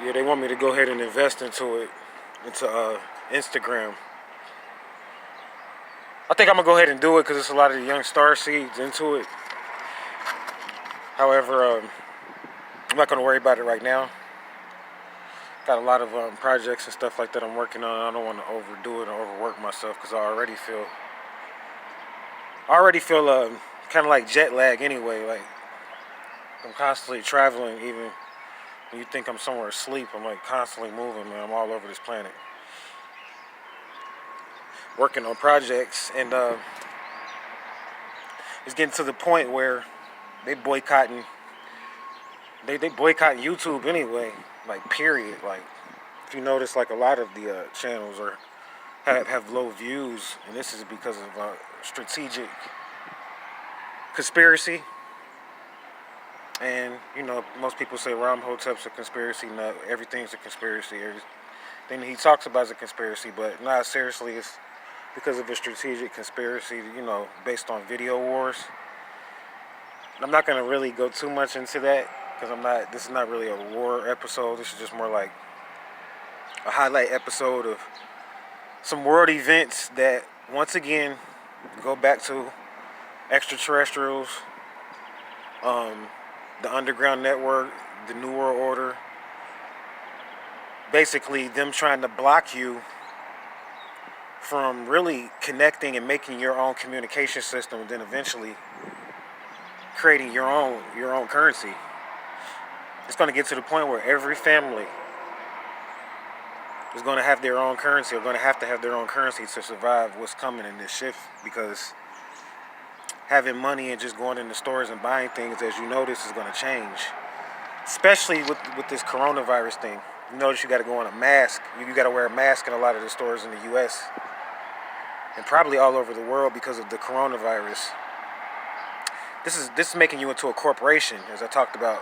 Yeah, they want me to go ahead and invest into Instagram. I think I'm gonna go ahead and do it because it's a lot of the young star seeds into it. However, I'm not gonna worry about it right now. Got a lot of projects and stuff like that I'm working on. I don't want to overdo it or overwork myself because I already feel kind of like jet lag anyway. Like I'm constantly traveling, even when you think I'm somewhere asleep. I'm like constantly moving, man. I'm all over this planet, working on projects, and it's getting to the point where they boycotting they boycotting YouTube anyway. Like period. Like if you notice, like a lot of the channels have low views, and this is because of strategic conspiracy. And most people say Ram Hotep's a conspiracy. No, everything's a conspiracy. Everything he talks about is a conspiracy, but not seriously. It's because of a strategic conspiracy. Based on video wars. I'm not gonna really go too much into that because I'm not. This is not really a war episode. This is just more like a highlight episode of some world events that once again go back to extraterrestrials, um, the underground network, the New World Order. Basically, them trying to block you from really connecting and making your own communication system, and then eventually creating your own currency. It's going to get to the point where every family is going to have their own currency, or going to have their own currency to survive what's coming in this shift. Because having money and just going in the stores and buying things, as you notice, is going to change. Especially with this coronavirus thing. You notice you got to go on a mask. You got to wear a mask in a lot of the stores in the U.S. and probably all over the world because of the coronavirus. This is making you into a corporation, as I talked about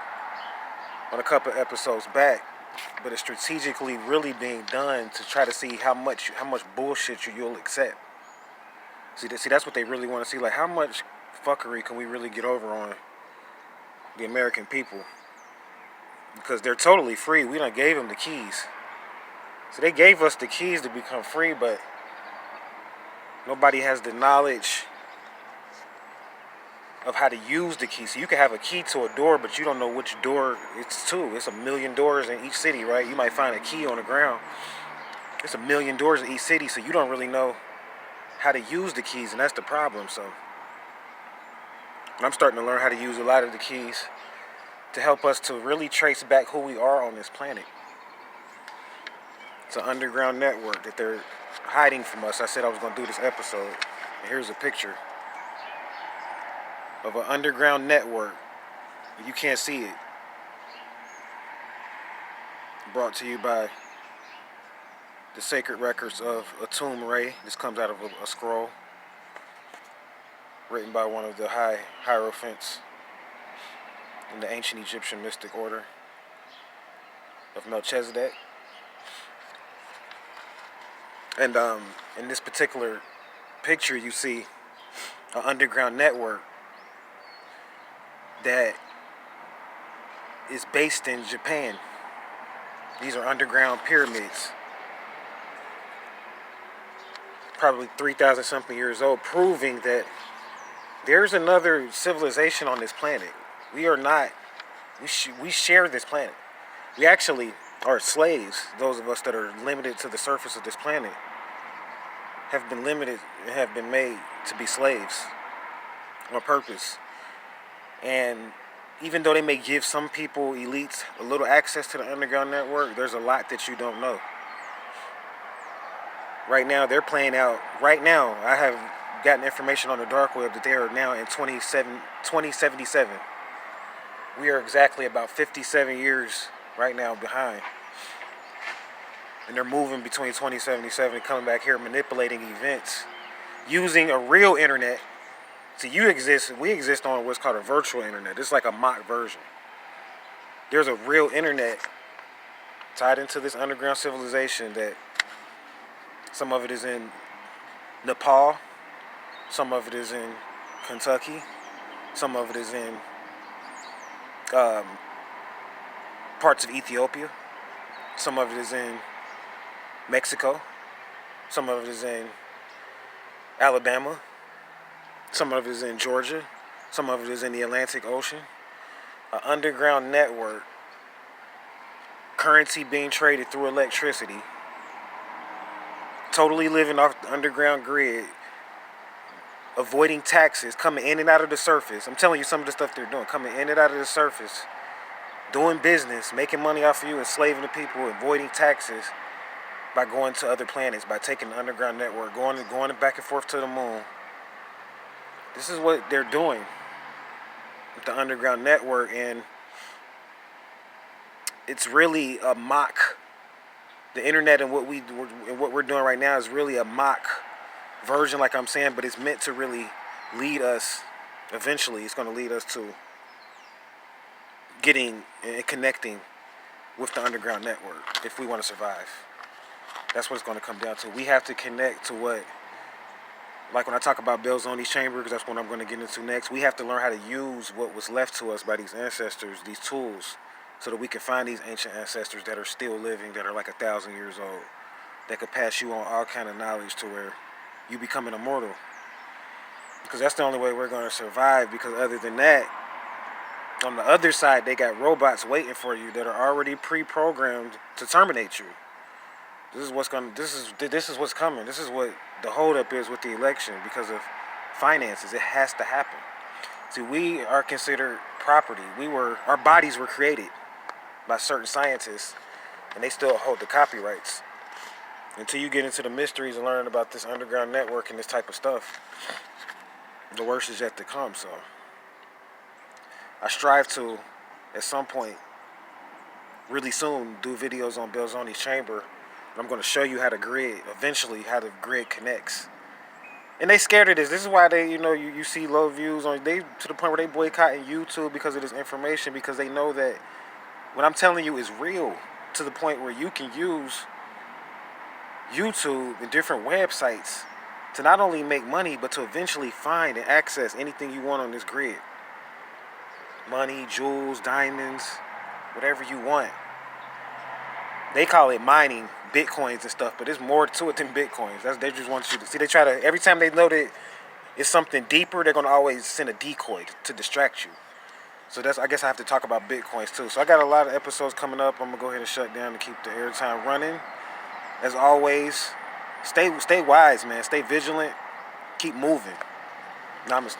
on a couple episodes back. But it's strategically really being done to try to see how much bullshit you'll accept. See, that's what they really want to see. Like, how much fuckery can we really get over on the American people? Because they're totally free. We done gave them the keys. So they gave us the keys to become free, but nobody has the knowledge of how to use the key. So you can have a key to a door, but you don't know which door it's to. It's 1,000,000 doors in each city, right? You might find a key on the ground. It's 1,000,000 doors in each city, so you don't really know how to use the keys, and that's the problem. So I'm starting to learn how to use a lot of the keys to help us to really trace back who we are on this planet. It's an underground network that they're hiding from us. I said I was going to do this episode, and here's a picture of an underground network. You can't see it. Brought to you by the sacred records of Atum-Re. This comes out of a scroll written by one of the hierophants in the ancient Egyptian mystic order of Melchizedek. And in this particular picture, you see an underground network that is based in Japan. These are underground pyramids, probably 3,000 something years old, proving that there's another civilization on this planet. We are not, we share this planet. We actually are slaves. Those of us that are limited to the surface of this planet have been limited and have been made to be slaves on purpose. And even though they may give some people, elites, a little access to the underground network, there's a lot that you don't know. Right now, they're playing out. Right now, I have gotten information on the dark web that they are now in 2077. We are exactly about 57 years right now behind. And they're moving between 2077 and coming back here, manipulating events, using a real internet. So we exist on what's called a virtual internet. It's like a mock version. There's a real internet tied into this underground civilization that some of it is in Nepal, some of it is in Kentucky, some of it is in parts of Ethiopia. Some of it is in Mexico. Some of it is in Alabama. Some of it is in Georgia. Some of it is in the Atlantic Ocean. An underground network, currency being traded through electricity, totally living off the underground grid, avoiding taxes, coming in and out of the surface. I'm telling you some of the stuff they're doing, coming in and out of the surface, doing business, making money off of you, enslaving the people, avoiding taxes by going to other planets, by taking the underground network, going back and forth to the moon. This is what they're doing with the underground network, and it's really a mock. The internet and what we're doing right now is really a mock version, like I'm saying, but it's meant to really lead us. Eventually, it's going to lead us to getting and connecting with the underground network if we want to survive. That's what it's going to come down to. We have to connect to what, like when I talk about Belzoni's chamber, because that's what I'm going to get into next, we have to learn how to use what was left to us by these ancestors, these tools, so that we can find these ancient ancestors that are still living, that are like 1,000 years old, that could pass you on all kind of knowledge to where you becoming immortal. Because that's the only way we're going to survive, because other than that, on the other side, they got robots waiting for you that are already pre-programmed to terminate you. This is what's coming. This is what the holdup is with the election, because of finances. It has to happen. See, we are considered property. Our bodies were created by certain scientists, and they still hold the copyrights. Until you get into the mysteries and learn about this underground network and this type of stuff, the worst is yet to come. So I strive to, at some point, really soon, do videos on Belzoni's chamber. I'm going to show you how the grid, eventually, how the grid connects. And they scared of this. This is why they, you see low views on, they to the point where they boycotting YouTube because of this information, because they know that what I'm telling you is real, to the point where you can use YouTube and different websites to not only make money, but to eventually find and access anything you want on this grid. Money, jewels, diamonds, whatever you want. They call it mining, bitcoins and stuff, but there's more to it than bitcoins. They just want you to see. They try to, every time they know that it's something deeper, they're going to always send a decoy to distract you. So I guess I have to talk about bitcoins too. So I got a lot of episodes coming up. I'm going to go ahead and shut down to keep the airtime running. As always, stay wise, man. Stay vigilant. Keep moving. Namaste.